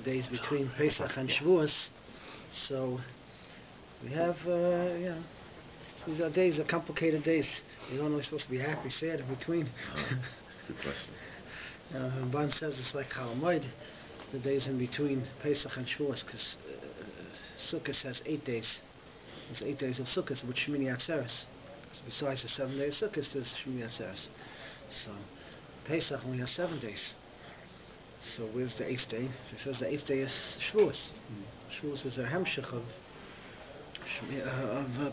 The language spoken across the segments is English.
days between Pesach and Shavuos. So we have, these are days, are complicated days. You don't know, we're supposed to be happy, sad in between. Good question. Ban says it's like Chalamoid, the days in between Pesach and Shavuos, because Sukkot has 8 days. There's 8 days of Sukkot, which Shmini Atzeres. So besides the 7 days of Sukkot, there's Shmini Atzeres. So Pesach only has 7 days. So where's the 8th day? Because the 8th day is Shavuos. Shavuos is a hemshech of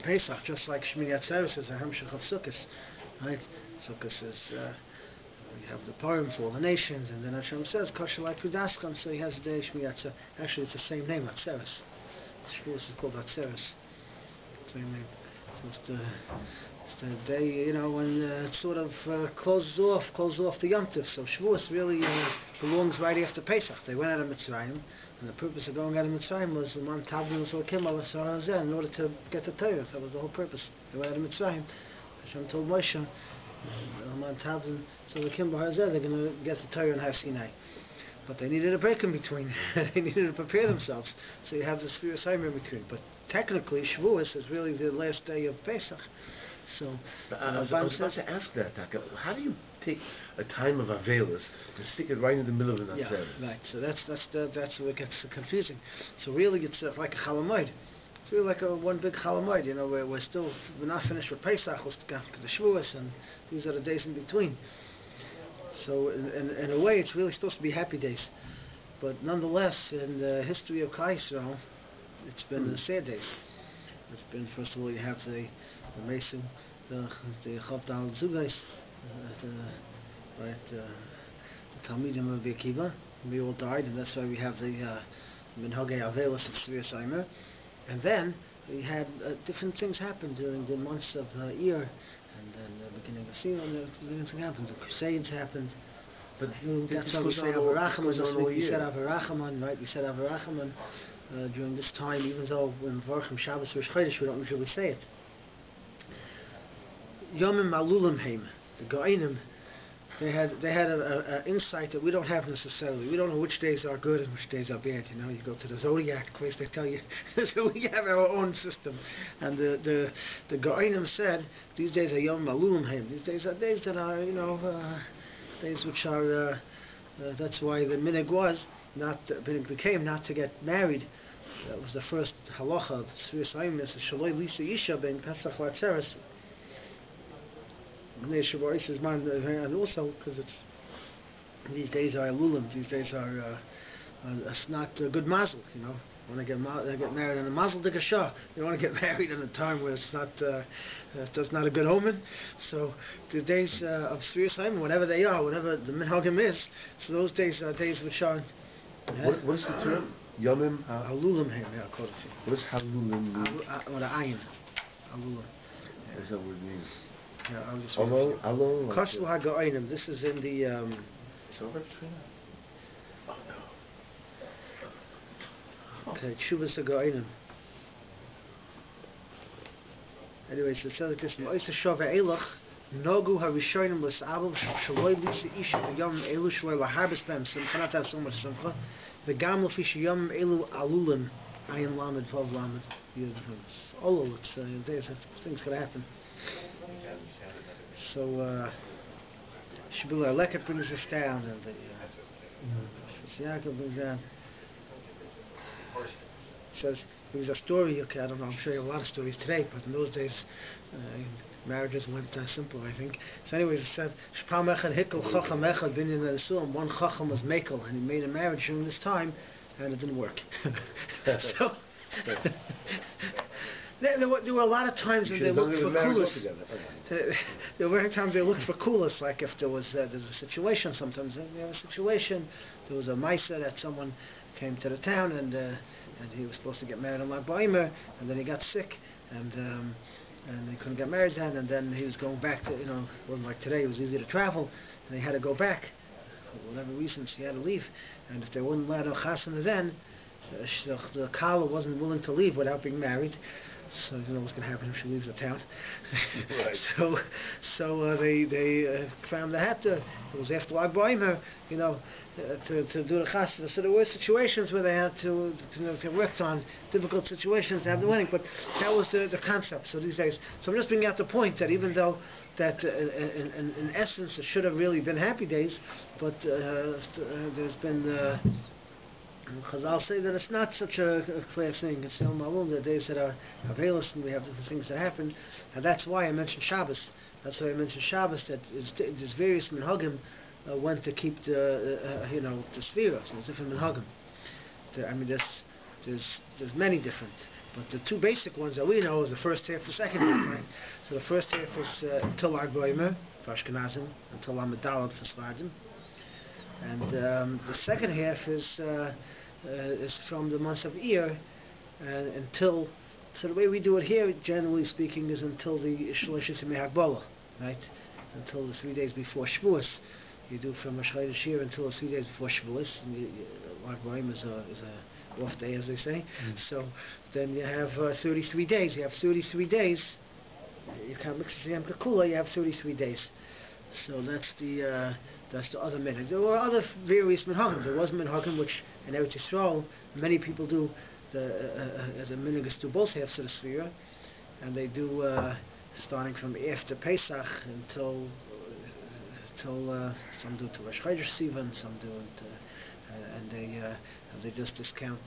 Pesach, just like Shmini Atzeres is a hemshech of Sukkot. Right? Sukkot is we have the poem for all the nations, and then Hashem says Kosher Lai Pudaskam, so he has the day Shmini Atzeres. Actually, it's the same name, Atzeres. Shavuos is called Atzeres. Same name. So it's the day, when it sort of closes off the Yom Tov. So Shavuos really belongs right after Pesach. They went out of Mitzrayim, and the purpose of going out of Mitzrayim was the man Tavlin Kim in order to get the Torah. That was the whole purpose. They went out of Mitzrayim. Hashem told Moshe, man Tavlin Kim they're going to get the Torah in Har Sinai. But they needed a break in between. They needed to prepare themselves. So you have the Sfira Saim in between. But technically, Shavuos is really the last day of Pesach. So I was about to ask that, Taka. How do you take a time of Avelis and stick it right in the middle of an Atzeres? Yeah, right. So that's where it gets confusing. So really, it's like a Chalamoid. It's really like one big Chalamoid. We're not finished with Pesach. We'll get to the Shavuos, and these are the days in between. So in a way, it's really supposed to be happy days. But nonetheless, in the history of Klal Yisrael, it's been sad days. It's been, first of all, you have the Mason, the Chavdal Zugais, the Talmidim of Akiva. We all died, and that's why we have the Minhagei Avelis of Sfira Saimer. And then we had different things happen during the months of Iyar. And then the beginning of Sion, things happened. The Crusades happened. But that's why we say Avarachaman this week. We said Avarachaman, right? We said Avarachaman during this time, even though when Varchim Shabbos Rosh Chodesh we don't usually say it. Yomim Malulim Heim, the Goinim, they had an insight that we don't have necessarily. We don't know which days are good and which days are bad. You go to the Zodiac place, they tell you. So we have our own system. And the Goinim said, these days are Yom Malulim Heim. These days are days that are, days which are, that's why the minhag became not to get married. That was the first halacha of Sfira Saim, is Shaloi Lisa Isha ben Pesach Latzeres. And also because these days are Elulim, these days are it's not a good mazel, Want to get married in a mazel d'gasha. You want to get married in a time where it's not that's not a good omen. So the days of Sfira Saim, whatever they are, whatever the minhagim is, so those days are days which are. What is the term? Yomim Halulim Heim. What does Halulim mean? Or the ayin. Halulim. What does that word mean? Yeah, I'll just Koslu HaGo'inim. This is in the. Oh no. Okay, Tshuvas HaGo'inim. Anyways, it says like this: Ma'isa Shava Elach Nogu HaRishonim L'S'Abel Shaloi Lisa Isha V'Yom Elu Shaloi L'Harbes Bem Simcha. Not to have so much simcha. V'Gam L'Fi Sheyom Elu Alulim Ayin Lamed Vav Lamed. All of it. Days things could happen. So Shibula Leket brings us down, and the Yaakov brings down. It says there was a story. Okay, I don't know. I'm sure you have a lot of stories today, but in those days, marriages went simple, I think. So, anyways, it said Shpam Echad Hikkel Chacham Echad Binyan Nesuam. One Chacham was Mekel, and he made a marriage during this time, and it didn't work. So. There were a lot of times when they looked for coolest. There were times they looked for coolest, like if there's a situation. Sometimes you have a situation. There was a Maisa that someone came to the town and he was supposed to get married on Lag BaOmer, and then he got sick and he couldn't get married then, and then he was going back to it wasn't like today. It was easy to travel, and he had to go back for whatever reasons. He had to leave, and if they wouldn't let him chasana then. the Kala wasn't willing to leave without being married. So you know what's going to happen if she leaves the town. Right. So they found they had to. It was after Lag B'Omer, you know, to do the chasna. So there were situations where they had to they worked on difficult situations to have the wedding. But that was the concept. So these days, so I'm just bringing out the point that even though that in essence it should have really been happy days, but there's been. Chazal say that it's not such a clear thing. It's still malum. The days that are available, and we have different things that happen, and that's why I mentioned Shabbos. That's why I mentioned Shabbos. That there's various minhagim when to keep the the sphere. So there's different minhagim. I mean, there's many different, but the two basic ones that we know is the first half, the second half. Right? So the first half is until Lag B'Omer for Ashkenazim, until Lamed Daled for Sephardim. And the second half is from the month of Iyar until. So the way we do it here, generally speaking, is until the Shloshes Yemei Hagbala, right? Until the 3 days before Shavuos. You do from Rosh Chodesh Iyar until the 3 days before Shavuos. And Lag B'Omer is a off day, as they say. So then you have 33 days. You have 33 days. You can't mix the Yom Kekula. You have 33 days. So that's the other minhag. There were other various minhagim. There was minhagim which in Eretz Yisrael many people do as a minhag is do both halves of the sphere, and they do starting from after Pesach until some do to Rosh Chodesh Sivan, some do it, and they just discount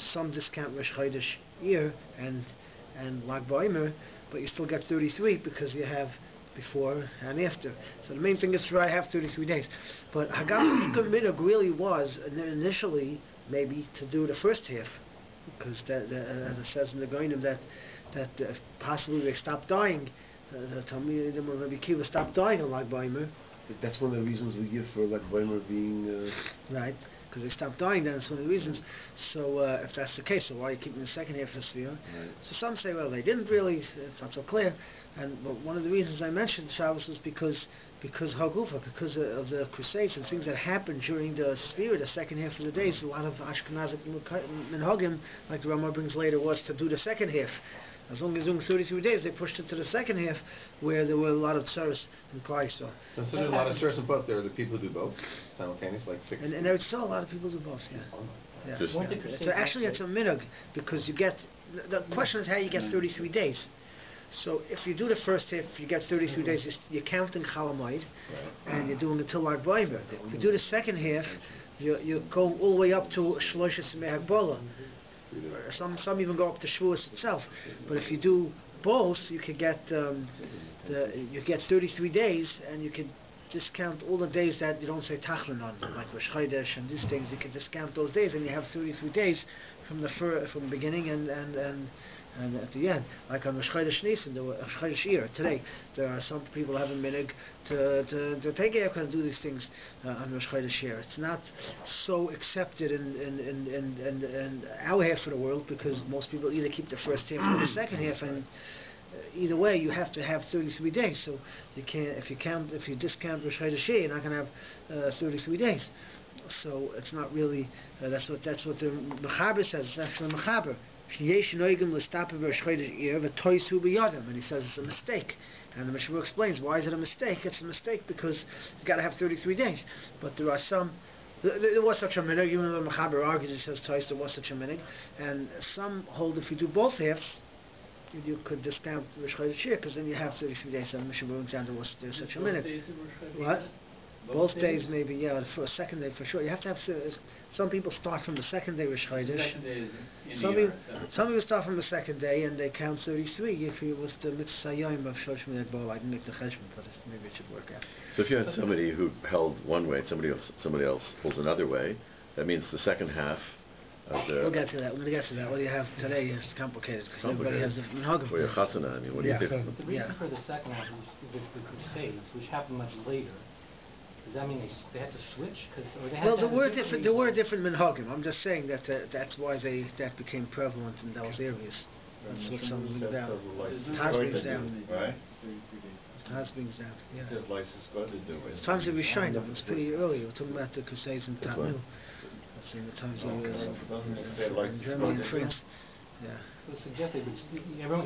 some discount Rosh Chodesh Iyar and Lag B'Omer, but you still get 33 because you have before and after. So the main thing is to try to have 33 days. But Hagam minhag really was initially maybe to do the first half, because as it says in the Goinim that possibly they stopped dying. The Talmidim or Rabbi Kiva stopped dying on Lag B'Omer. That's one of the reasons we give for Lag B'Omer being right, because they stopped dying. Then it's one of the reasons. So if that's the case, so why are you keeping the second half of the sphere? Right. So some say, well, they didn't really. It's not so clear. But one of the reasons I mentioned Shabbos is because Hagufa, because of the Crusades and things that happened during the sphere, the second half of the days. A lot of Ashkenazic minhagim, like the Rama brings later, was to do the second half. As long as doing 33 days, they pushed it to the second half, where there were a lot of tzaras and Klal Yisrael. So there's a lot of tzaras in both. There are the people who do both simultaneous, like 6. And there still a lot of people do both. Yeah. Yeah. Actually, it's a minhag because you get. The question is how you get 33 days. So if you do the first half, you get 33 days. You're counting Chalamoid, and you're doing it till Lag B'Omer. If you do the second half, you go all the way up to Shloshes Yemei Hagbala. Some even go up to Shavuos itself. But if you do both, you could get you get 33 days, and you could discount all the days that you don't say Tachlin on, like Rosh Chodesh and these things. You can discount those days, and you have 33 days from the beginning and at the end. Like on Rosh Chodesh Nisan, Rosh Chodesh Iyar today, there are some people have a minhag to take it and do these things on Rosh Chodesh Iyar. It's not so accepted in our half of the world, because most people either keep the first half or the second half, and either way you have to have 33 days. So you can't, if you discount Rosh Chodesh Iyar, you're not going to have 33 days. So it's not really that's what the Mechaber says. It's actually Mechaber. And he says it's a mistake. And the Mishnah explains why is it a mistake. It's a mistake because you've got to have 33 days. But there are some. There was such a minhag. Even though the Mechaber argues, he says twice there was such a minhag. And some hold if you do both halves, you could discount Rosh Chodesh Iyar, because then you have 33 days. And the Mishnah brings down there's such a minhag. What? Both days maybe, yeah. For a second day for sure. You have to have. Some people start from the second day Rosh Chodesh. Second day is in some the people start from the second day and they count 33. If it was the mitzvah yom of Shosh Minei Bol, I didn't make the cheshbon, but maybe it should work out. So if you had somebody who held one way, somebody else holds another way, that means the second half of the. We'll get to that. We're going to get to that. What do you have today is complicated because everybody has different minhagim. For your chatzana, I mean, what do you think? The reason for the second half was the Crusades, which happened much later. Does that mean they had to switch? There were different minhagim. I'm just saying that that's why that became prevalent in those areas. That's what some brings down. Taz brings down. Right? Taz brings down. Yeah. It says license got to do it. It's times of Scheiner. It was pretty early. We're talking about the Crusades in Tamil. in the times of Doesn't it say like in Germany and France. Yeah. It was suggested, if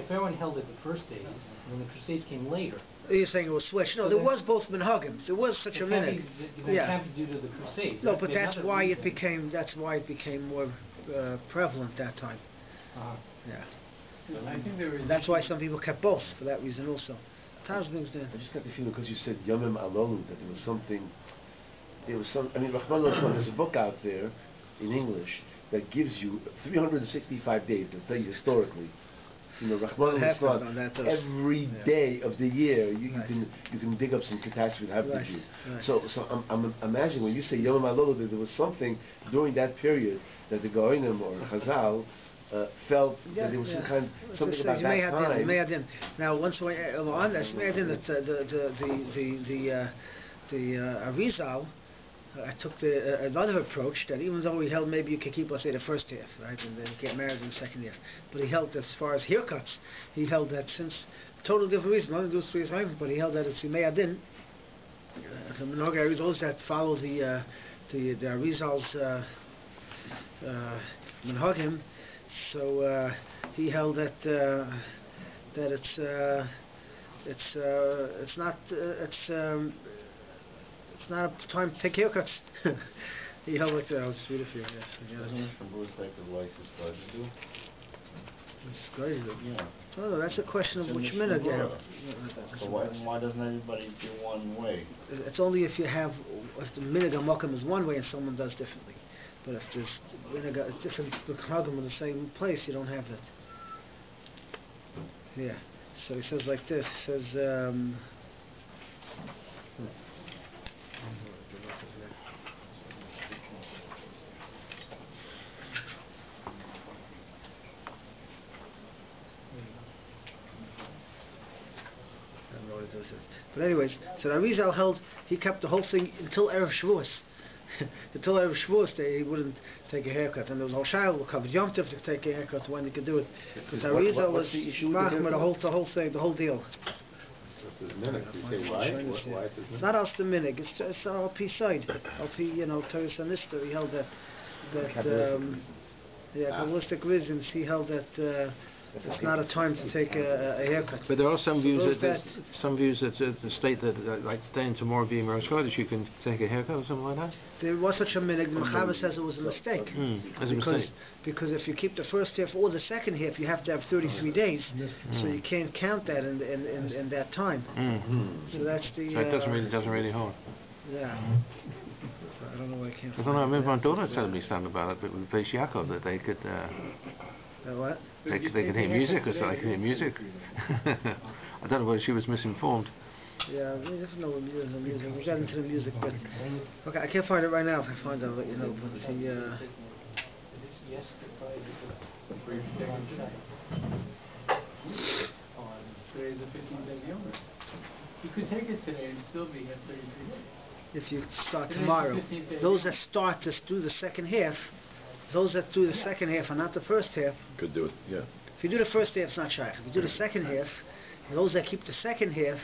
everyone held it the first days, and then the Crusades came later. You're saying it was switched. No, So there then- was both minhagim. There was such a minhag. It Yeah. can't be due to the Crusades. No, That's but that's another why it reason. became. That's why it became more prevalent that time. Uh-huh. Yeah. I think there is. That's why some people kept both for that reason also. Tasbings then. I just got the feeling because you said Yomim Alolu that there was something. There was some. I mean, Rahman al there's a book out there in English that gives you 365 days. Let's tell you historically. You know, Rahman happened on al that, every yeah. day of the year you Right. can dig up some catastrophe that happened Right, to you. right. So I'm imagining when you say Yomim Alolu that there was something during that period that the Goinim or Chazal felt that there was some kind something about that time. Me'adin. Now, once we on this, Me'adin, that the Arizal took another approach that even though he held maybe you could keep, let's say, the first half, right, and then get married in the second half, but he held as far as haircuts, he held that since total different reason, nothing to do with 3 years, but he held that it's Me'adin. Those that follow the Arizal's Menhagim. So he held that it's not a time to take haircuts. He held like that. I'll just read it for you. Yeah, Doesn't it from Buddhist type of life is supposed to do? it's crazy. Yeah. No, that's a question of It's in which the minute you have. Gemara. So why doesn't everybody do one way? It's only if you have if the minhag hamakam is one way and someone does differently. But if there's minhag different minhagim in the same place, you don't have that. Yeah. So he says like this. He says. But anyways, so Arizal held, he kept the whole thing until Erev Shavuos. Until Erev Shavuos, he wouldn't take a haircut. And there was a whole shayla covered Yom Tov to take a haircut when he could do it. But Arizal was what's the issue with the machmir haircut? the whole thing, the whole deal. What's his minute? You say why? Why is It's not us the minhag, it's LP side. LP, Teres and Nister, he held that Kabbalistic reasons, he held that it's not a time to take a haircut. But there are some views those that state that like staying to more being Rosh Chodesh, you can take a haircut or something like that. There was such a minhag. The Mechaber says it was a mistake. As a mistake. Because if you keep the first half or the second half, you have to have 33 days, so you can't count that in that time. So that's the. So it doesn't really hold. Yeah. So I don't know why I can't. I don't know. I remember my daughter telling me something about it, but with Beis Yaakov that they could. What? They could hear music, or so I could hear music. I don't know whether she was misinformed. Yeah, we don't know the music. We got into the music, but okay, I can't find it right now. If I find it, I'll let you know. But Today's a 15-day Yomer. You could take it today and still be at 33 days. if you start Today's tomorrow, the 15th day. those that start to do the second half, those that do the second half and not the first half. Could do it, yeah. If you do the first half, it's not shaykh. If you do the second half, those that keep the second half,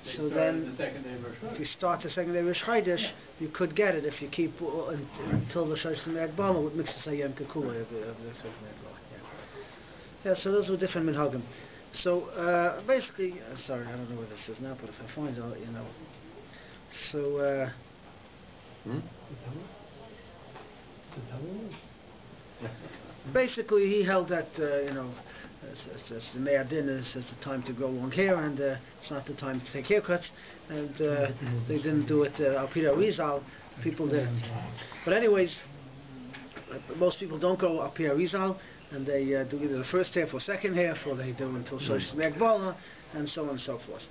They so started then the second day of Rosh if you Hashanah. start the second day of Rosh Chodesh, you could get it if you keep until the Shosh Me'agbama with Mixas Hayem Kekula. Yeah, so those were different minhagim. So basically, sorry, I don't know where this is now, but if I find it, I'll let you know. So basically, he held that it's the Me'adin it's the time to grow long hair, and it's not the time to take haircuts, and they didn't do it. Alpida Rizal, people did it. But anyways, most people don't go Alpida Rizal, and they do either the first half or second half, or they do until Shosh Me'agbala, and so on and so forth.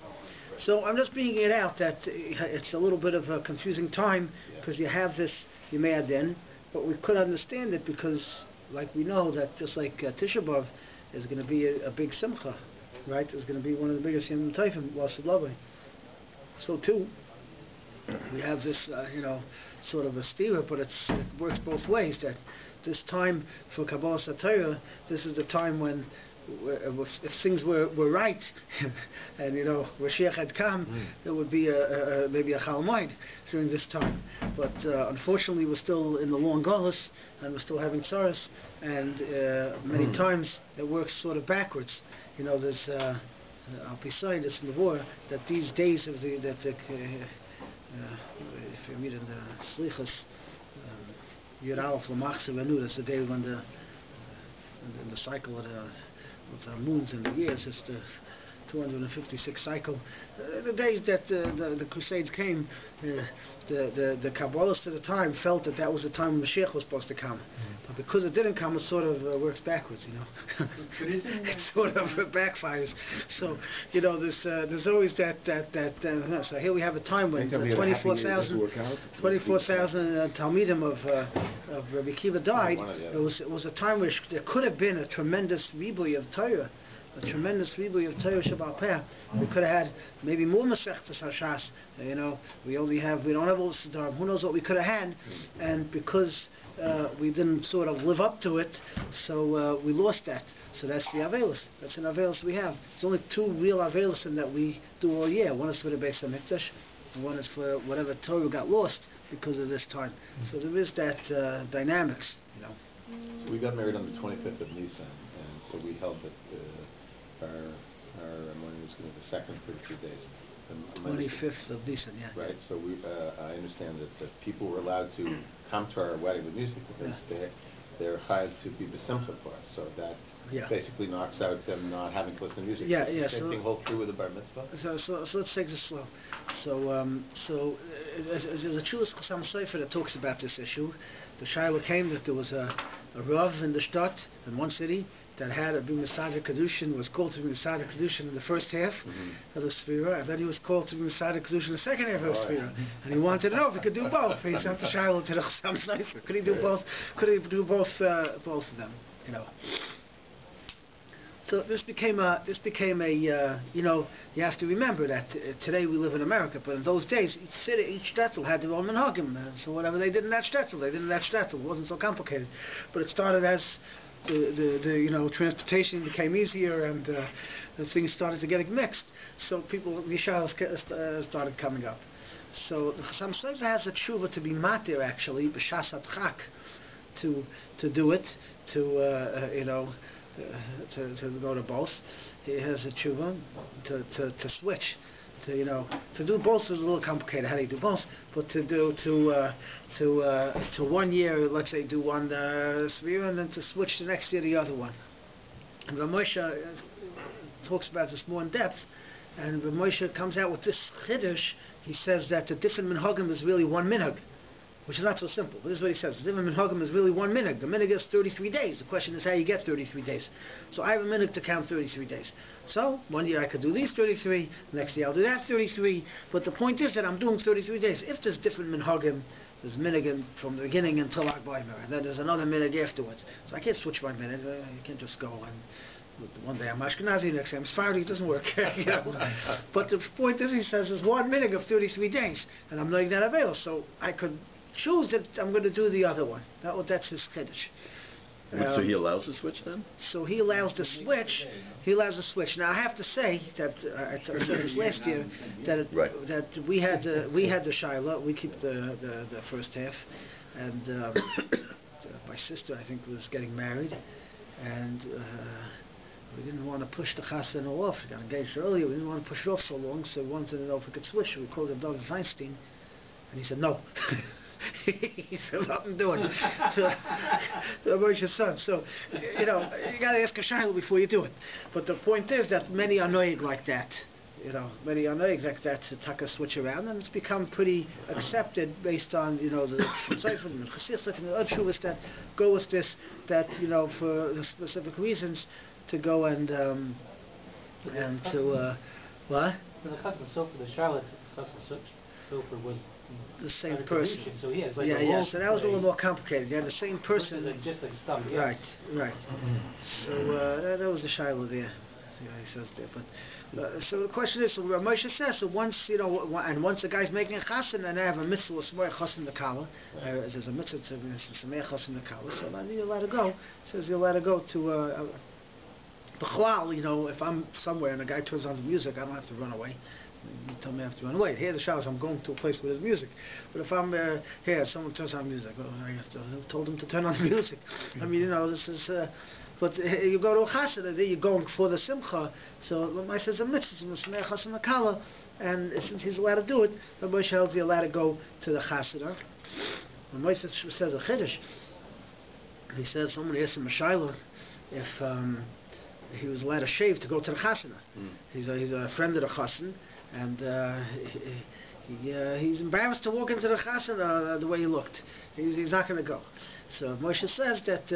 So I'm just bringing it out that it's a little bit of a confusing time, because you have this Yemei Adin, but we could understand it because, like we know that just like Tisha B'Av is going to be a big simcha, right? It's going to be one of the biggest Yom Tovim, Lasad Lavai. So too, we have this, sort of a stira, but it works both ways. That this time for Kabbalah Satira, this is the time when if things were right, and Mashiach had come, there would be maybe a Chal Moed during this time. But unfortunately, we're still in the long Galus, and we're still having tzaras, and many times it works sort of backwards. There's I'll be saying this in the war that these days of if you read in the Slichas, Yud Aleph L'Machzor Venu, that's the day when the cycle of the moons and the years, it's the 256 cycle. The days that the Crusades came, the Kabbalists at the time felt that was the time when Mashiach was supposed to come. But because it didn't come, it sort of works backwards, But isn't it sort of backfires. So, there's always that. So here we have a time when 24,000 Talmidim of Rabbi Akiva died. It was a time where there could have been a tremendous ribuy of Torah. A tremendous ribuy of Torah Shabbat Peh. We could have had maybe more Masechtas Hashas. We don't have all this Siddharim. Who knows what we could have had? And because we didn't sort of live up to it, so we lost that. So that's the Avelis. That's an Avelis we have. There's only two real Avelis in that we do all year. One is for the Beis HaMikdash, and one is for whatever Torah got lost because of this time. So there is that dynamics. So we got married on the 25th of Nisan, and so we held that our morning was going to be the second for 3 days. 25th of Nisan, yeah. Right. So I understand that people were allowed to come to our wedding with music because they're hired to be besimcha for us. So that basically knocks out them not having to listen to music. Yeah, Does the same thing hold true with the bar mitzvah? So let's take this slow. So there's a Chulas Chassam Sofer that talks about this issue. The Shiloh came that there was a Rav in the Shtat, in one city, that had a B'Misadah Kedushin, was called to B'Misadah Kedushin in the first half of the Sphira, and then he was called to B'Misadah Kedushin in the second half of the Sphira. And he wanted to know if he could do both. He sent the Shiloh to the Chassam Sofer. Could he do both? Could he do both of them? So this became a you have to remember that today we live in America, but in those days each city, each shtetl had their own minhagim. So whatever they did in that shtetl, they did in that shtetl. It wasn't so complicated. But it started as the transportation became easier and the things started to get mixed. So Yishayos started coming up. So the Chassam Sofer has a tshuva to be matir actually, b'shas adchak, to do it, to go to both. He has a tshuva to switch. To do both is a little complicated. How do you do both? But to do to 1 year, let's say, do one Svira, and then to switch the next year the other one. And Rabbi Moshe talks about this more in depth. And Rabbi Moshe comes out with this chiddush. He says that the different minhagim is really one minhag, which is not so simple. But this is what he says. The different minhagim is really one minhag. The minhag is 33 days. The question is how you get 33 days. So I have a minhag to count 33 days. So 1 year I could do these 33, next year I'll do that 33. But the point is that I'm doing 33 days. If there's different minhagim, there's minhag from the beginning until Lag Baimer, and then there's another minhag afterwards. So I can't switch my minhag. You can't just go and one day I'm Ashkenazi, next day I'm Sephardi. It doesn't work. But the point is, he says, there's one minhag of 33 days, and I'm knowing that avail. So I could choose that I'm going to do the other one. That's his chiddush. So he allows the switch then? So he allows the switch. He allows the switch. Now I have to say that I said this last year that we had the Shiloh. We keep the first half, and my sister I think was getting married, and we didn't want to push the chassan off. We got engaged earlier. We didn't want to push it off so long, so we wanted to know if we could switch. We called him David Feinstein, and he said no. He said nothing doing. Moshe's son. So you got to ask a shayla before you do it. But the point is that many are noig like that. Many are noig like that to tuck a switch around, and it's become pretty accepted based on the Seifert and Chassidus and the other shuvas that go with this. That for specific reasons to go and to what? For the Chasam Sofer, the Charlotte Chasam Sofer was the same person. So he has So that was a little more complicated. You had the same person. Just like stump. Right. So that was the Shiloh there. See how he says there. But so the question is, so Moshe says, so once and once the guy's making a chassan, and I have a mitzvah of Sameach chassan the kala. There's a mitzvah to Sameach chassan the kala. So then you're allowed to go. It says you're allowed to go B'chlal, if I'm somewhere and a guy turns on the music, I don't have to run away. You tell me I have to run away. Here, the showers, I'm going to a place where there's music. But if I'm here, someone turns on music, I have to told him to turn on the music. I mean, this is. But you go to a chassid, there you're going for the simcha. So Moshe says a mitzvah, and since he's allowed to do it, the Moshe tells you allowed to go to the chassid. And Moshe says a chiddush. He says someone asked him a shayla if he was allowed to shave to go to the chasana. He's a friend of the chassan, and he's embarrassed to walk into the chasana the way he looked. He's not going to go. So Moshe says that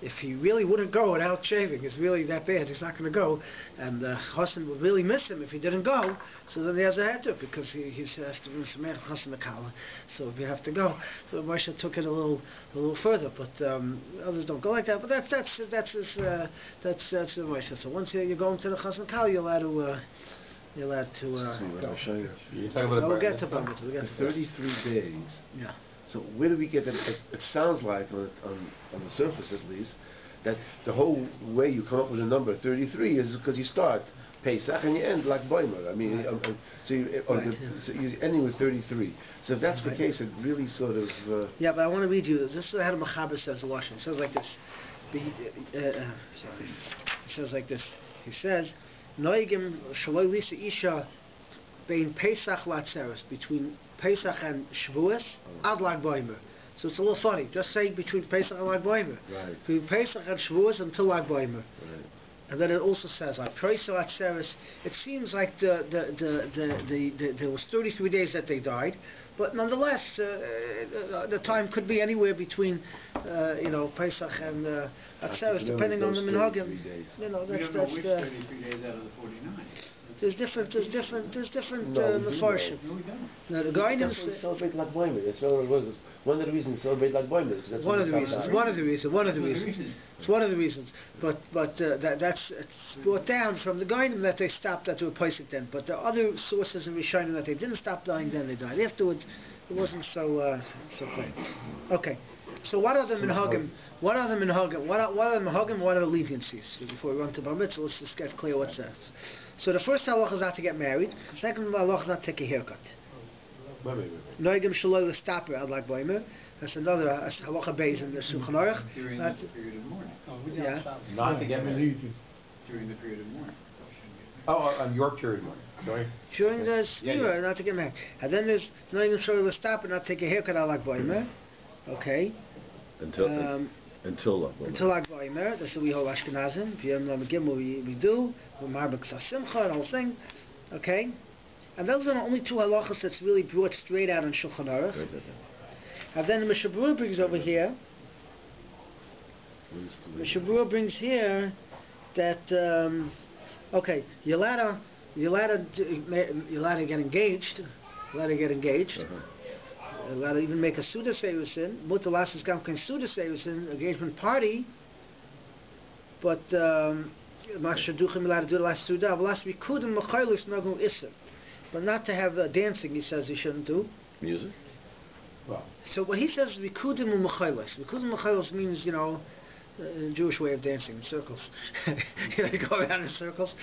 if he really wouldn't go without shaving, it's really that bad, he's not going to go, and chassan would really miss him if he didn't go. So then he has a head to it because he has to be samech chassan mekala. So you have to go. So Moshe took it a little further, but others don't go like that. But that's Moshe. So once you're going to the chassan mekala, you're allowed to. Go. You're talking about we'll get to bar mitzvah. We'll get to 33 days. Yeah. So where do we get that? It sounds like, on the surface at least, that the whole way you come up with a number 33 is because you start Pesach and you end like Boimer. I mean, so you're ending with 33. So if that's the case, it really sort of... Yeah, but I want to read you this. This is how the Mechaber says the Lashon. It says like this. It says like this. He says, Noigim Shaloi Lisa Isha Bein Pesach Latzeres, between Pesach and Shavuos, Ad Lag Boimer. So it's a little funny. Just say between Pesach and Lag Boimer. Right. Between Pesach and Shavuos until Lag Boimer. Right. And then it also says like Troisa Latzeres. It seems like there was 33 days that they died, but nonetheless, the time could be anywhere between Pesach and Atzeres, depending on the minhagim. We don't know which 33 days out of the 49. There's different mefarshim. No, we don't. Now the guy That's why we celebrate Lag Boimer. That's one of the reasons we celebrate Lag Boimer. That's one of the reasons. It's one of the reasons. But that's it's brought down from the Goyim that they stopped at a Pesach then. But there are other sources in Rishonim that they didn't stop dying then, they died afterwards. It wasn't so clear. Okay. So what are the minhagim? What are the minhagim? What are the minhagim? What are the leniencies? Before we run to bar mitzvah, let's just get clear what's that. So the first halacha is not to get married. The second halacha is not to take a haircut. Noigim shaloi l'staper ad lag boimer. That's another halacha based in the Shulchan Aruch. During the period of mourning. Yeah. Not to get married. During the period of mourning. On your period of mourning. Sorry. During the spira, not to get married. And then there's noigim shaloi l'staper, not to take a haircut ad lag boimer. Okay. Until Lag Boimer. Until Lag Boimer. That's what we hold Ashkenazim. V'yom Lam Gimel we do. Marbek Simcha, the whole thing. Okay. And those are the only two halachas that's really brought straight out in Shulchan Aruch. Right. And then the Mishabura brings over here. Mishabura brings here that you're allowed to get engaged. You're allowed to get engaged. Allowed to even make a Suda Seirusin. Mutar Lasses Gamkin Suda Seirusin, engagement party. But Mashaduchim allowed to do the last Suda. Last we couldn't Machailis Nagul Isser. But not to have dancing, he says he shouldn't do. Music? Well. So what he says is Vikudim Machailis. Vikudim Machailis means, a Jewish way of dancing in circles. You go around in circles.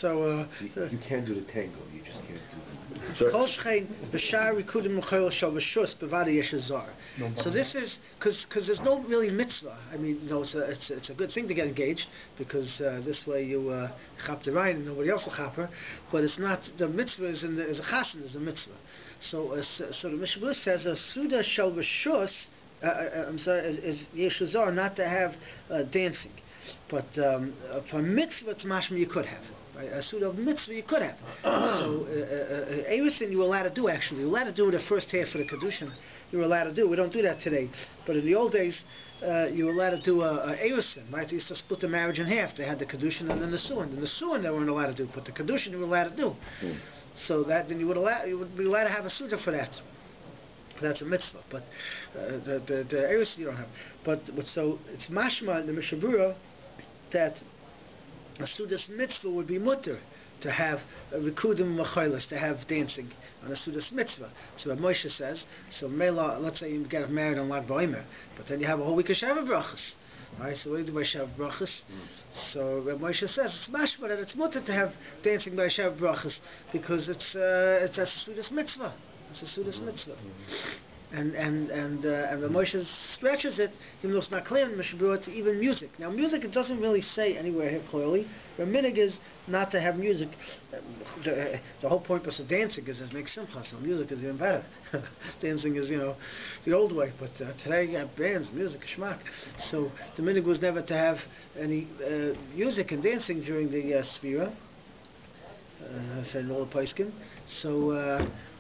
So you can't do the tango. You just can't do the. So this is because there's no really mitzvah. I mean, it's a good thing to get engaged because this way you chap the Ryan and nobody else will chap her. But it's not the mitzvah is a chassan is the mitzvah. So the Mishnah says a suda shel v'shus. Is yeshuzar not to have dancing, but for mitzvah it's mashma you could have. Right? A suit of mitzvah you could have. So everything you were allowed to do actually. You were allowed to do the first half of the kedushin. You were allowed to do. We don't do that today. But in the old days, you were allowed to do a erusin. Right? They used to split the marriage in half. They had the kedushin and then the suin. And the suin they weren't allowed to do, but the kedushin you were allowed to do. So that then you would be allowed to have a suda for that. That's a mitzvah, but the erusin you don't have. But so it's mashma in the Mishabura that a sudas mitzvah would be mutter to have rikudim machoilis, to have dancing on a Sudas mitzvah. So what Moshe says, so Mela, let's say you get married on Lag BaOmer, but then you have a whole week of Shavuot brachas. Right, so what do you do by Shavuot brachas? So Moshe says it's mashma that it's mutter to have dancing by Shavuot brachas because it's a Sudas mitzvah. It's a Sudas mitzvah. And the Moshe stretches it, even though it's not clear in Mishabura, to even music. Now music, it doesn't really say anywhere here clearly. The minig is not to have music. The whole purpose of dancing is to make simcha, so music is even better. Dancing is, the old way, but today you have bands, music, shmak. So the minig was never to have any music and dancing during the Sfira. I said in all the Paiskim. So,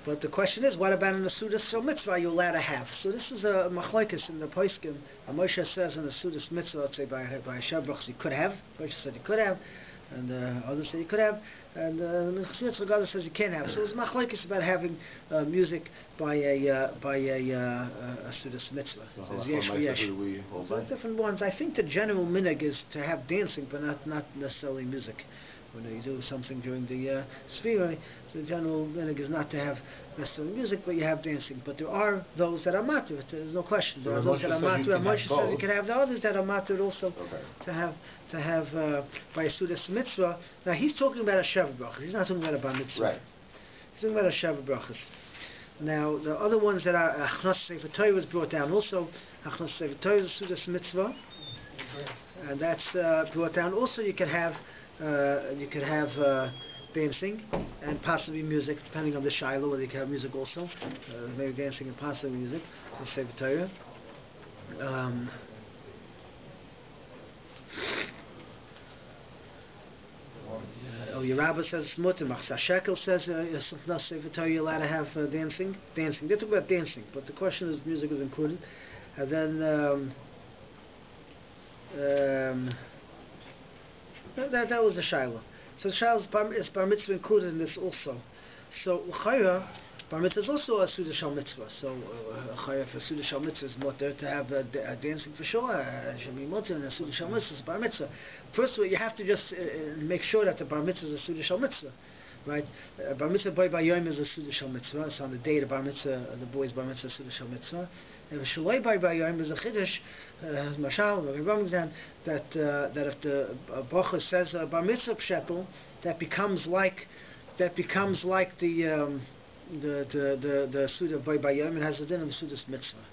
but the question is, what about in the Sudas mitzvah are you allowed to have? So this is a machlokes in the Paiskim. Moshe says in the Sudas mitzvah, let's say by Shabbos, you could have. Moshe said you could have, and others say you could have, and the Chassidus Chagada says you can't have. So it's machlokes about having music by a Sudas mitzvah. So there's different ones. I think the general minhag is to have dancing, but not necessarily music. When you do something during the Sfira, the general minhag is not to have necessarily music, but you have dancing. But there are those that are matur. There's no question. There are those that are matur. Moshe says you can have the others that are matur also to have by a Sudas mitzvah. Now he's talking about a Shavuot brachas. He's not talking about a bar mitzvah. Right. He's talking about a Shavuot brachas. Now the other ones that are Achnas Sefer Torah was brought down also. Achnas Sefer Torah is a Sudas mitzvah, and that's brought down. Also you can have dancing and possibly music, depending on the shiloh, whether you can have music also, maybe dancing and possibly music. Let's say Torah. Your Rabbi says it's mutter. Machzah Shekel says you're allowed to have dancing. They talk about dancing, but the question is music is included. And then that was the Shiloh. So the is bar mitzvah included in this also. So Chayra, bar mitzvah is also a Suda Shal mitzvah. So Chayra for Suda Shal mitzvah is mutter to have dancing for sure. It should be mutter, and a Suda Shal mitzvah is bar mitzvah. First of all, you have to just make sure that the bar mitzvah is a Suda Shal mitzvah. Right? Bar mitzvah boy by yom is a Suda Shal mitzvah. It's on the day the bar mitzvah, the boy's bar mitzvah is Suda Shal mitzvah. And Shaloi by yom is a chiddush, mashal, that if the bracha says bar mitzvah pshetel, that becomes like the Suda boy by yom, and has a din of Suda's mitzvah.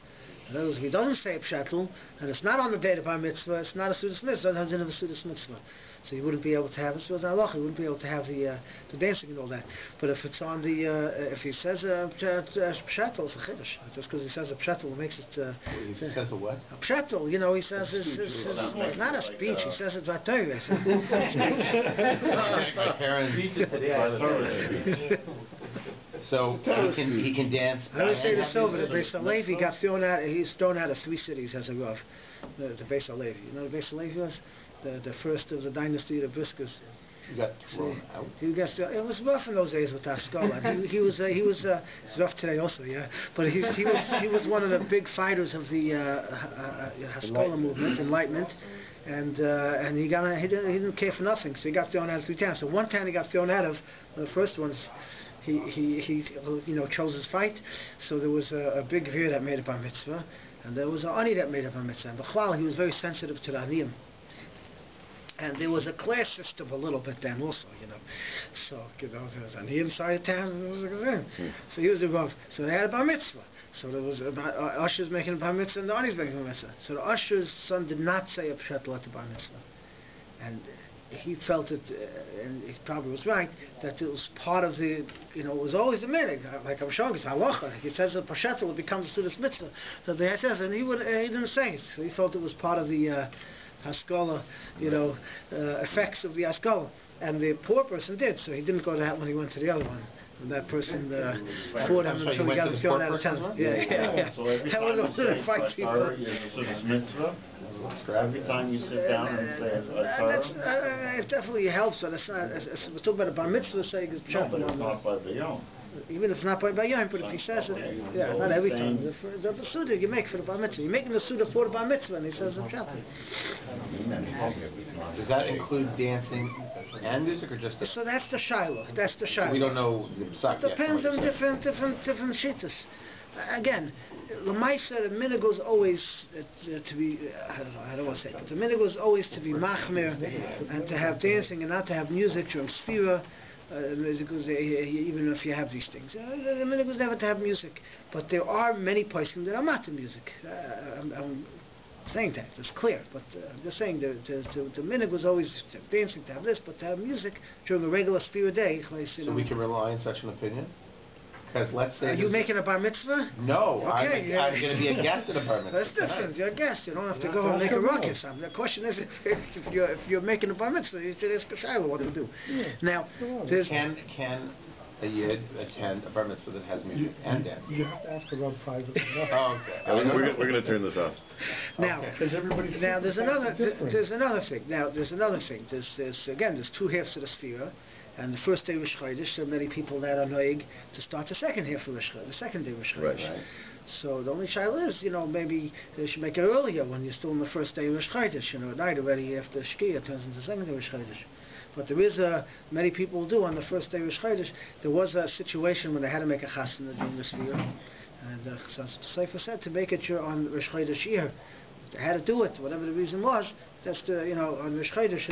In other words, if he doesn't say a pshetel, and it's not on the day of bar mitzvah, it's not a Suda's mitzvah, it has a din of a Suda's mitzvah. So you wouldn't be able to have this. You wouldn't be able to have the dancing and all that. But if it's on the, if he says a pshatel, it's a chiddush. Just because he says a pshatel, it makes it. He says a what? A pshatel. He says it's not a speech. He says it's vatayr. My parents. So he can dance. I always say this over. The Beis Halevi got thrown out. He's thrown out of 3 cities as a rav. The Beis Halevi. You know what the Beis Halevi was? The first of the dynasty of the Briskers. You got thrown out? It was rough in those days with Haskalah. he was it's rough today also, yeah. But he was one of the big fighters of the Haskalah movement, Enlightenment, and he didn't care for nothing, so he got thrown out of 3 times. So one time he got thrown out of the first ones. He chose his fight. So there was a big veer that made a bar mitzvah, and there was an ani that made a bar mitzvah. And B'chlal, he was very sensitive to the aniyim. And there was a class system a little bit then also, So, there was on the inside of town, and there was a gazan. So he was above. So they had a bar mitzvah. So there was ushers making a bar mitzvah, and the Ani's making a bar mitzvah. So the usher's son did not say a pshatel at the bar mitzvah. And he felt it, and he probably was right, that it was part of the, it was always the minhag. Like I'm showing, it's halacha. He says a pshatel, it becomes a student's mitzvah. So the says, and he didn't say it. So he felt it was part of the Haskalah, effects of the Haskalah. And the poor person did, so he didn't go to that when he went to the other one. And that person fought him until he got him thrown out of town. Yeah. That was a little fight. Every time you sit down and say it definitely helps, but it's not. We're talking about a bar mitzvah saying it's no, but it's not by Bayom. Even if it's not by Bayom, but if he says it, not every time. The suda you make for the bar mitzvah, you're making the suda for the bar mitzvah, and he says it's pshat. Does that include dancing and music, or just? So that's the shiloh. That's the shiloh. We don't know the psak yet. Depends on different shittas. Again, Lamaisa, the minhag was always to be, I don't want to say, but the minhag was always to be machmir and to have dancing and not to have music during sfira. Music was, even if you have these things. The minhag was never to have music. But there are many poskim that are not to music. I'm saying that, it's clear. But I'm just saying, the minhag was always to have dancing, to have this, but to have music during a regular sfira day. So we can rely on such an opinion? Because let's say... Are you making a bar mitzvah? No, okay, I'm going to be a guest at a bar mitzvah. That's different. You're a guest. You don't have to go and make a ruckus. The question is, if you're making a bar mitzvah, you should ask a shiloh what to do. Yeah. Now, can a yid attend a bar mitzvah that has music and dance? You have to ask about private. Oh, okay. We're going to turn this off. Now, Okay. now there's another thing. Now, there's another thing. There's two halves of the sphere. And the first day Rosh Chodesh, there are many people that are noig to start the second half of Rosh Chodesh, the second day Rosh Chodesh. Right. So the only shaila is, maybe they should make it earlier when you're still in the first day of Rosh Chodesh. At night already after Shkia, it turns into the second day of Rosh Chodesh. But there is many people do on the first day of Rosh Chodesh. There was a situation when they had to make a chasana during this year, and the Sefer said to make it on Rosh Chodesh year. They had to do it, whatever the reason was. That's on Rosh Chodesh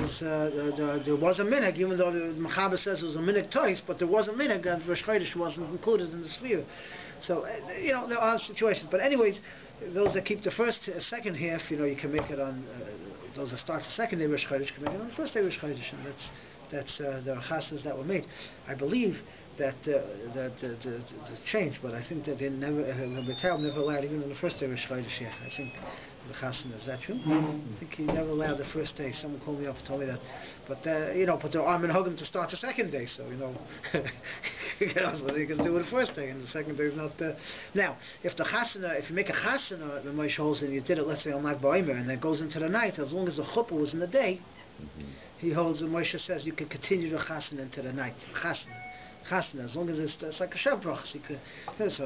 there was a minhag, even though the Mechaber says it was a minhag twice, but there was a minhag, and Rosh Chodesh wasn't included in the sphere. So, there are situations. But anyways, those that keep the second half, you can make it on, those that start the second day Rosh Chodesh can make it on the first day Rosh Chodesh, and that's the chasas that were made. I believe that the change, but I think that they never, Rabbi Tal never allowed even on the first day of Rosh Chodesh. Yeah, I think the chasan, is that true? I think he never allowed the first day. Someone called me up and told me that. But but there are minhagim to start the second day, so so they can do it the first day, and the second day is not. Now, if you make a chasana, the Moshe holds, and you did it, let's say on Lag BaOmer, and it goes into the night, as long as the chuppah was in the day. He holds, and Moshe says you can continue the chasana into the night. Chasana, as long as it's like a shabrach, so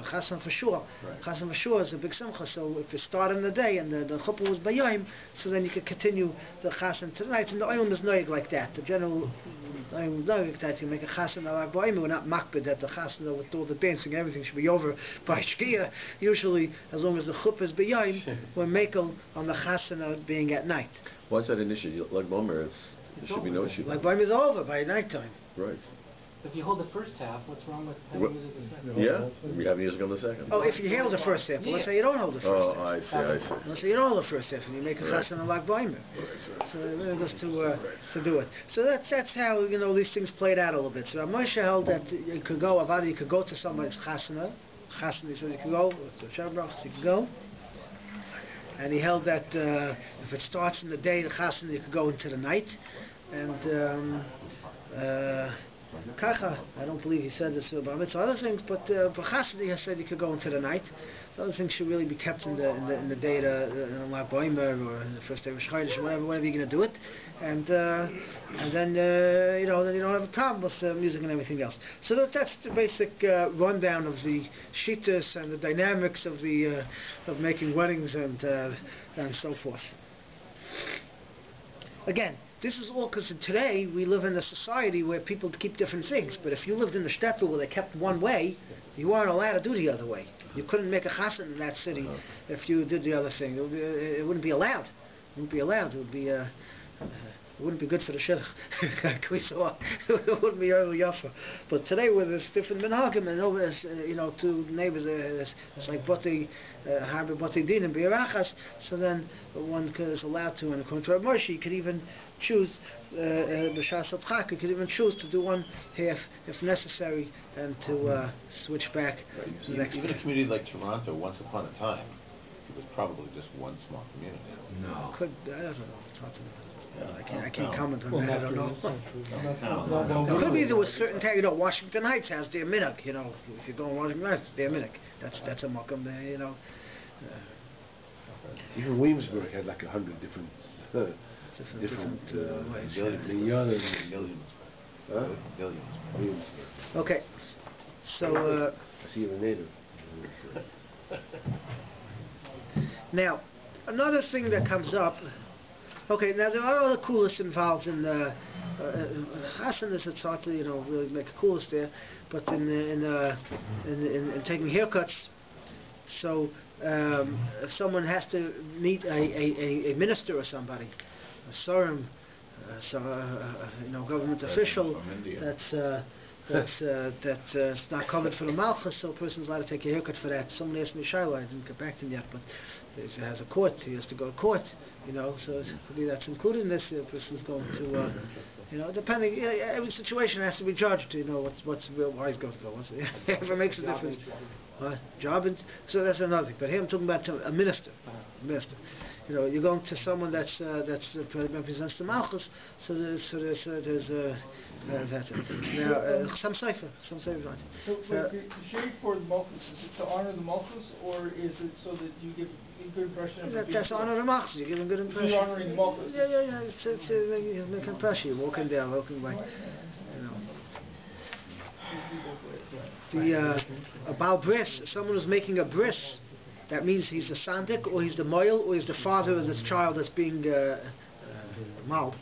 chasana for sure. Right. Chasana for sure is a big simcha. So if you start in the day and the chuppah was bayayim, so then you can continue the chasana to the night. And the oim is noig like that. The general oim is noig like that. You make a chasana like bayayim, we're not makbid that the chasana with all the dancing and everything should be over by shkia. Usually, as long as the chuppah is bayayim, we're makel on the chasana being at night. Why is that an issue? Like Omer, there should be no issue. Like bayayim is over by nighttime. Right. If you hold the first half, what's wrong with having music the second? Yeah, we have music on the second. Oh, if you hold the first half, let's say you don't hold the first half. Oh, I see. Let's say you don't hold the first half, and you make a chasana like BaOmer. So it was to do it. So that's how these things played out a little bit. So Moshe held that you could go to somebody's chasana. He said you could go. So shabrach, you could go. And he held that if it starts in the day, the chasana, you could go into the night. And Kacha, I don't believe he said this about mitzvah, other things, but Chassid he said you could go into the night. The other things should really be kept in the day, Lag BaOmer or in the first day of Rosh Chodesh, whatever you're going to do it, and then you don't have a problem with music and everything else. So that's the basic rundown of the shittas and the dynamics of of making weddings and so forth. Again, this is all because today we live in a society where people keep different things. But if you lived in the shtetl where they kept one way, you weren't allowed to do the other way. You couldn't make a chassan in that city if you did the other thing. It wouldn't be allowed. It wouldn't be allowed. It would be. It wouldn't be good for the shidduch. It wouldn't be early yafa. But today, with this different minhagim and over, two neighbors, it's like harbe bati din and biarachas. So then one is allowed to, and according to Rabbi Moshe, you could even choose b'shas atchak. You could even choose to do one half if necessary, and to switch back to the next. Even a community like Toronto, once upon a time, it was probably just one small community. No, I don't know. It's hard to know. I can't comment on that. I don't know. It could be there was certain time. Washington Heights has their minhag. If you go in Washington Heights, it's their minhag. That's a makam there. Even Williamsburg had like 100 different ways. Millions. Williamsburg. Okay. So. I see you're a native. Now, another thing that comes up. Okay, now there are other coolers involved in Chasanas, it's hard to really make a coolest there, but in taking haircuts, so if someone has to meet a minister or somebody, a sarim, government official that's not covered for the malchus, so a person's allowed to take a haircut for that. Someone asked me Shiloh, I didn't get back to him yet, but he has a court, he has to go to court, so it could be that's included in this. The person's going to, depending, every situation has to be judged. What's real wise goes go. If it makes a difference, job, so that's another thing. But here I'm talking about a minister. You're going to someone that represents the malchus. So there's that. Now some cipher. So the shade for the malchus, is it to honor the malchus, or is it so that you give a good impression of that's honor the malchus. You give a good impression. You're honoring the malchus. Yeah. It's to make an impression. You're walking down, walking by. A Baal bris, someone who's making a bris, that means he's the sandik, or he's the moil, or he's the father of this child that's being mauled.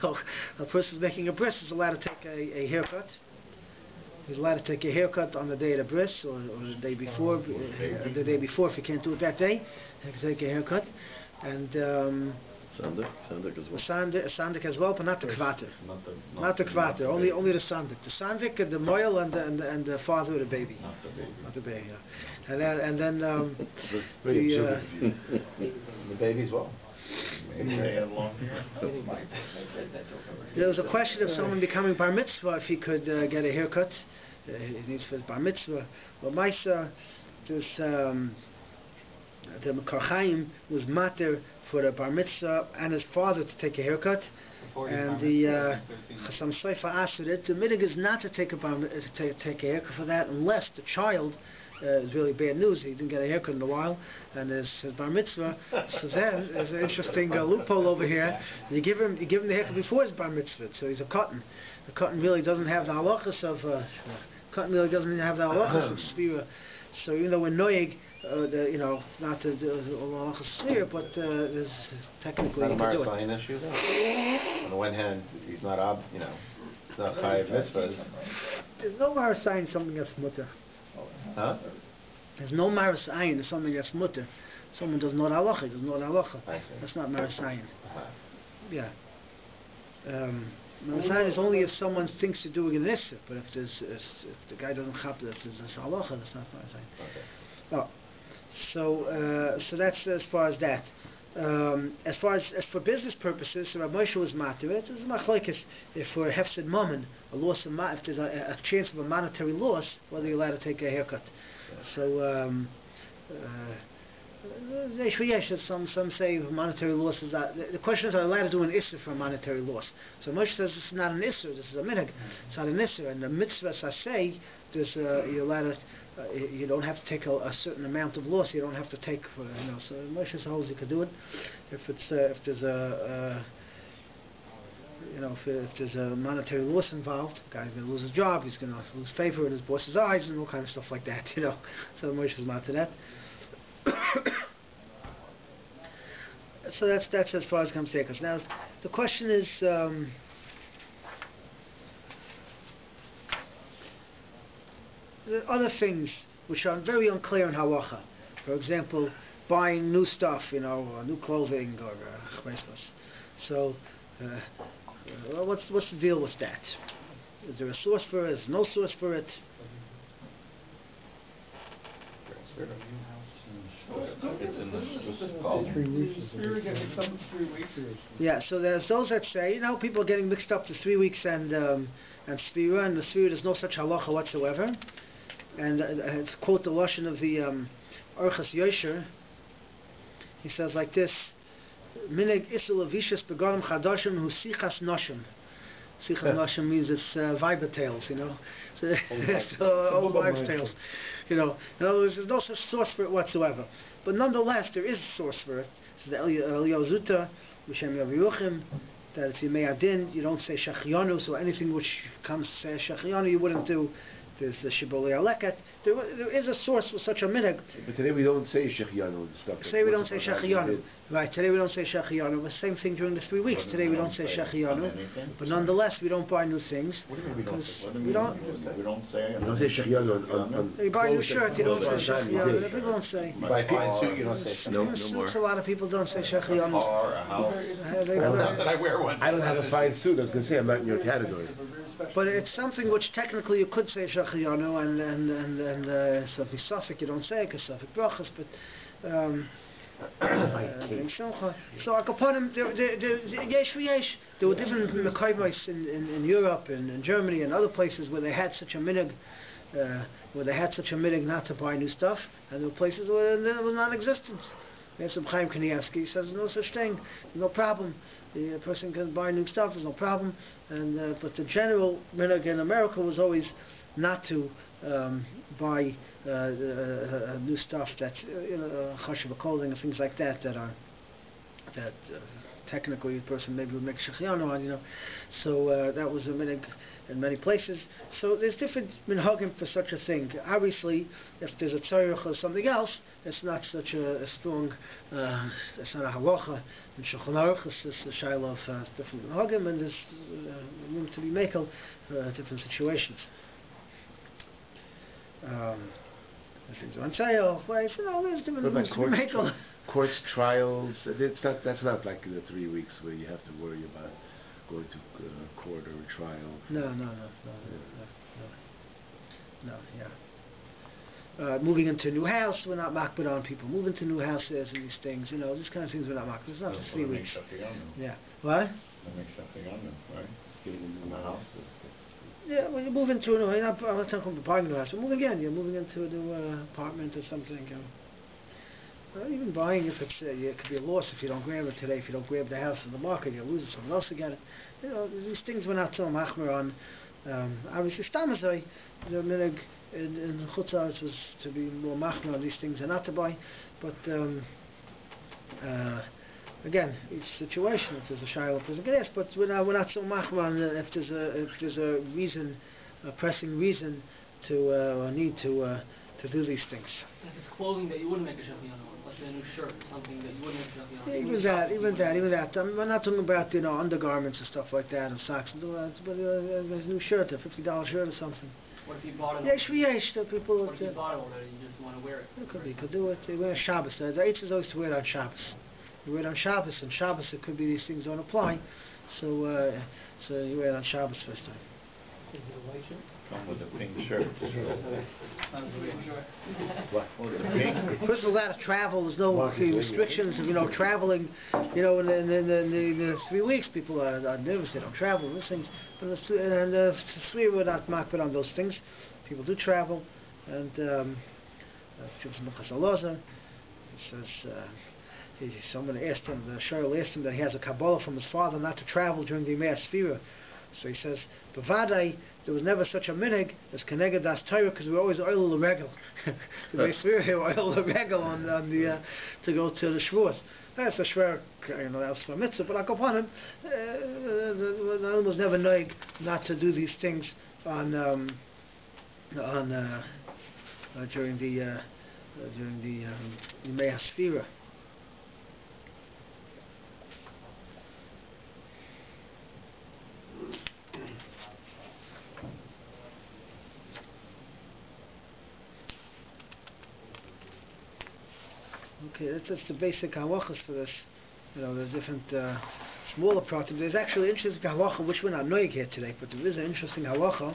So a person who's making a bris is allowed to take a haircut. He's allowed to take a haircut on the day of the bris, or the day before. The day before, if he can't do it that day, he can take a haircut. And Sandik as well. Sandik as well, but not the kvater. Not the kvater. Only the sandik. The sandik, the moil, and the father of the baby. Not the baby. Yeah. And then the baby as well. There was a question of someone becoming bar mitzvah if he could get a haircut. He needs for his bar mitzvah. Well, Maisa, the Mekar Chaim was mater for the bar mitzvah and his father to take a haircut, and the Chassam Sofer asked it. The minig is not to take a haircut for that unless the child is really bad news. He didn't get a haircut in a while, and his bar mitzvah. So then there's an interesting loophole over here. You give him the haircut before his bar mitzvah, so he's a cotton. The cotton really doesn't have the halachas of svira. So we're noyeg. Not to do halachas svira, but there's technically you can do it. Not a Marasayan issue, though. On the one hand, he's not it's not chayav mitzvahs. There's no Marasayan something that's mutter. Huh? There's no Marasayan is something that's mutter. Someone does not halacha, That's not Marasayan. Yeah. Marasayan is only if someone thinks of doing an issur, but if the guy doesn't chap that there's a halacha, that's not Marasayan. Okay. Oh. So that's as far as that. As for business purposes, so Rabbi Moshe was matir. It's a machlokes if for hefsed mammon, a loss of if there's a chance of a monetary loss, whether you're allowed to take a haircut. So some say monetary loss is the question is, are you allowed to do an issur for a monetary loss? So Moshe says this is not an issur, this is a minhag. It's not an issur, and the mitzvah say you're allowed to. You don't have to take a certain amount of loss. You don't have to take, So Moshe holds you could do it if there's if there's a monetary loss involved. The guy's going to lose his job. He's going to lose favor in his boss's eyes and all kind of stuff like that. So Moshe's mad to that. So that's as far as Kamsekas. Now the question is. Other things which are very unclear in halacha, for example, buying new stuff, new clothing or so. What's the deal with that? Is there a source for it? Is there no source for it? Yeah, so there's those that say, people are getting mixed up to 3 weeks and Sfira, and the Sfira there's no such halacha whatsoever. And to quote the lashon of the Orchas Yosher, he says like this: Minig isul avishas beganim chadashim hu sichas noshim. Sichas noshim means it's viber tales, So it's old wives' tales, In other words, there's no such source for it whatsoever. But nonetheless, there is a source for it. It's the Eliyahu Zuta, B'Shem Yaviruchim, that it's Yimei Adin. You don't say Shachianu, so anything which comes to say Shachianu, you wouldn't do there's the Shibbolei Aleket. There is a source for such a minhag. But today we don't say Shechianu and stuff. Today we don't say Shechianu. Right, today we don't say Shechianu. The same thing during the 3 weeks. Today we don't say Shechianu. But nonetheless, we don't buy new things. What do you mean we don't say? We don't say? You don't say Shechianu on you buy a new clothes shirt, you don't say clothes that Shechianu. you People don't say. You buy a fine suit, you don't say No, Even no more. suits, a lot of people don't say A Shechianu. car, a house. Not that I wear one. I don't have a fine suit. I was going to say I'm not in your category. But it's something which technically you could say Shechianu, and so if it's Suffolk, you don't say it, because Suffolk brachas, but so Akaponim, there were different Mekayvos in Europe and in Germany and other places where they had such a minhag, not to buy new stuff, and there were places where there was non-existent. There's some Chaim Kanievsky says there's no such thing, there's no problem. The person can buy new stuff, there's no problem. And but the general minhag in America was always not to buy new stuff that chashuv clothing and things like that that technically a person maybe would make shechianu on, So that was a minhag in many places. So there's different minhagim for such a thing. Obviously, if there's a tzarich or something else, it's not such a strong. It's not a halacha. In Shulchan Aruch, it's a shaila of different minhagim, and there's room to be makel for different situations. Things on trial, there's different What about rooms to be makel. Courts, trials? That's not like the 3 weeks where you have to worry about going to court or a trial. No. Moving into a new house, we're not makbid on people. Moving to new houses and these things, these kind of things we're not makbid. It's not for 3 weeks. Yeah. What? Right? Getting into my house. Yeah, when you move into I'm not talking about buying a new house, but moving in, you're moving into a new apartment or something. Even buying, if it's it could be a loss if you don't grab it today. If you don't grab the house in the market, you'll lose it. Someone else will get it. These things we're not so machmer on. Obviously, stamazai, the minhag in Chutz La'aretz was to be more machmer on these things and not to buy. But again, each situation, if there's a shayla, person can ask. But we're not so machmer on if there's a reason, a pressing reason to or need to do these things. If it's clothing that you wouldn't make a shechianu on, like a new shirt or something that you wouldn't make a shechianu on. Even that. We're not talking about undergarments and stuff like that and socks and all that. But a new shirt, a $50 shirt or something. What if you bought it? The people. What if you bought it already? You just want to wear it. It could be. You could do it. They wear Shabbos. The Eitz is always to wear it on Shabbos. You wear it on Shabbos, and Shabbos it could be these things don't apply. So you wear it on Shabbos first time. Is it a white shirt? Come with a pink shirt. First of all, that travel, there's no restrictions of traveling. In the 3 weeks, people are nervous. They don't travel. Those things, but we're not marked on those things. People do travel, and it says. Someone asked him, the Shayl asked him that he has a Kabbalah from his father not to travel during the Yemei Sfira. So he says, B'vadai, there was never such a minhag as Keneged Das Torah, because we were always oil l'regel. The Yemei Sfira, oil l'regel on the to go to the Shavuos. That's a shver, that was for mitzvah, but upon him, the animal was never noig not to do these things during the Yemei Sfira. Okay, that's the basic halachas for this. There's different smaller parts. There's actually an interesting halacha which we're not knowing here today, but there is an interesting halacha.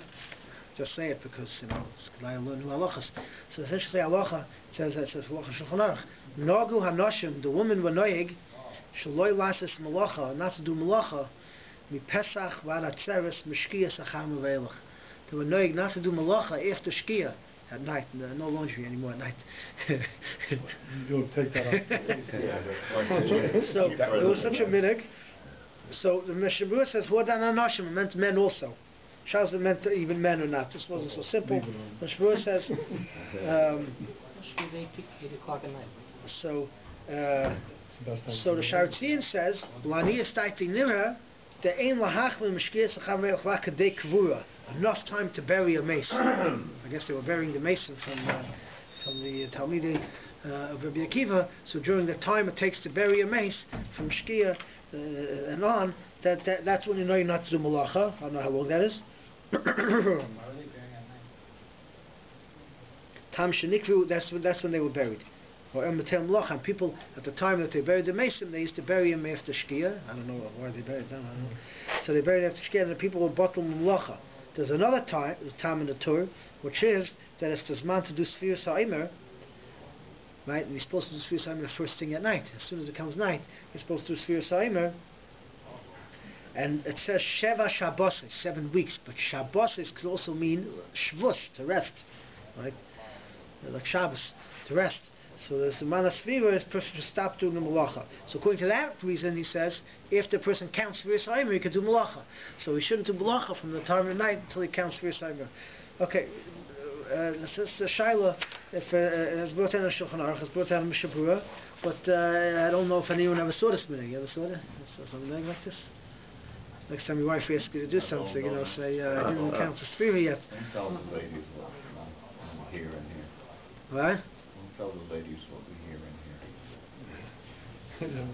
Just say it because it's I learn new halachas. So the interesting halacha says halacha Shulchan Aruch. Nagu hanoshim, the women were noig shaloi lasis malacha, not to do malacha. Mi pesach v'adatzeres mishkia sacham uveilach. They were noig not to do malacha after shkia. At night, no laundry anymore at night. You'll take that off. So there was such a minhag. So the Mishnah Berurah says, "V'odan anashim," meant men also. Shas meant even men or not. This wasn't so simple. Mishnah Berurah says. 8 o'clock at night. So the Sharetzian says, "Lani estayti nira enough time to bury a mace. I guess they were burying the mason from the Talmidei of Rabbi Akiva. So during the time it takes to bury a mace from Shkia and on, that's when you know you're not to do malacha. I don't know how long that is. Tam shenikru, that's when they were buried. Or and people at the time that they buried the mason, they used to bury him after Shkia. I don't know why they buried them. I don't know. So they buried after Shkia, and the people were bottle malacha. There's another time in the Torah, which is that it's the Zman to do Sfiras HaOmer, right? And you're supposed to do Sfiras HaOmer the first thing at night. As soon as it becomes night, you're supposed to do Sfiras HaOmer. And it says Sheva Shabbos, 7 weeks, but Shabbos could also mean Shvus, to rest, right? Like Shabbos, to rest. So there's the Mana Svira, the person should stop doing the Malacha. So according to that reason, he says, if the person counts Sfiras HaOmer, he can do Malacha. So he shouldn't do Malacha from the time of night until he counts Sfiras HaOmer. Okay, this is the Shaila, if it's brought down in Shulchan Aruch, it's brought down in Mishabura, but I don't know if anyone ever saw this minhag. You ever saw it? Something like this? Next time your wife asks you to do something, say, I didn't count the Sfira yet. Don't tell the ladies what we hear in here. What? Don't tell the ladies what we hear in here.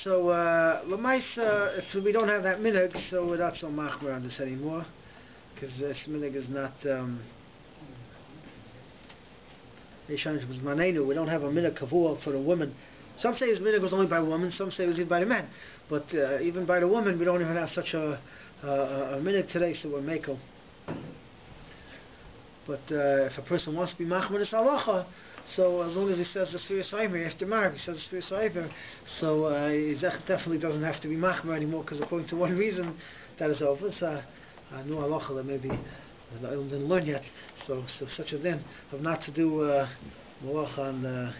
So, Lamaisa, if we don't have that minhag, so we're not so machmer on this anymore, because this minhag is not. We don't have a minhag kavua for the woman. Some say his minhag was only by women, some say it was even by the men. But even by the woman, we don't even have such a minhag today, so we're meko. But if a person wants to be machmer this halacha, so as long as he says the Sfiras HaOmer after Marv, he says the Sfiras HaOmer, so he definitely doesn't have to be machmer anymore, because according to one reason, that is over. So no halacha that maybe I didn't learn yet. So such a din of not to do malacha on